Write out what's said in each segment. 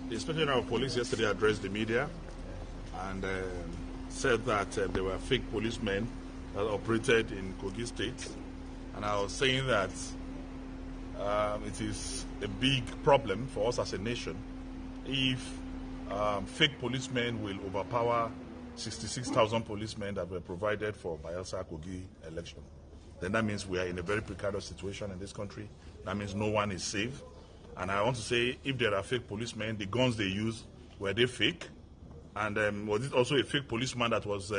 The Inspector General of Police yesterday addressed the media and said that there were fake policemen that operated in Kogi State. And I was saying that it is a big problem for us as a nation if fake policemen will overpower 66,000 policemen that were provided for Bayelsa Kogi election. Then that means we are in a very precarious situation in this country. That means no one is safe. And I want to say, if there are fake policemen, the guns they use, were they fake? And was it also a fake policeman that was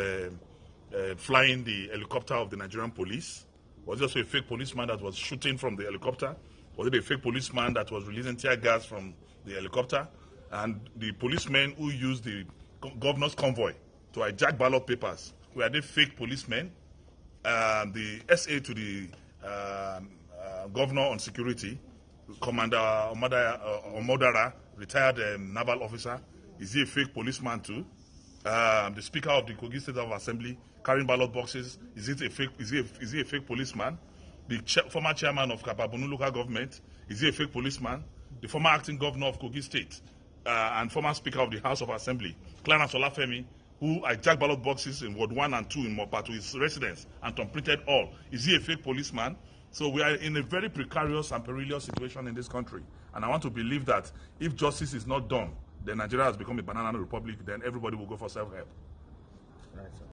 flying the helicopter of the Nigerian police? Was it also a fake policeman that was shooting from the helicopter? Was it a fake policeman that was releasing tear gas from the helicopter? And the policemen who used the governor's convoy to hijack ballot papers, were they fake policemen? The SA to the governor on security, Commander Omodara, retired naval officer, is he a fake policeman too? The Speaker of the Kogi State Assembly carrying ballot boxes, is he a fake policeman? The former chairman of Kapabunu local government, is he a fake policeman? The former acting governor of Kogi State and former Speaker of the House of Assembly, Clarence Olafemi, who hijacked ballot boxes in Ward 1 and 2 in Mopa to his residence and completed all. Is he a fake policeman? So we are in a very precarious and perilous situation in this country. And I want to believe that if justice is not done, then Nigeria has become a banana republic, then everybody will go for self-help. Right, sir.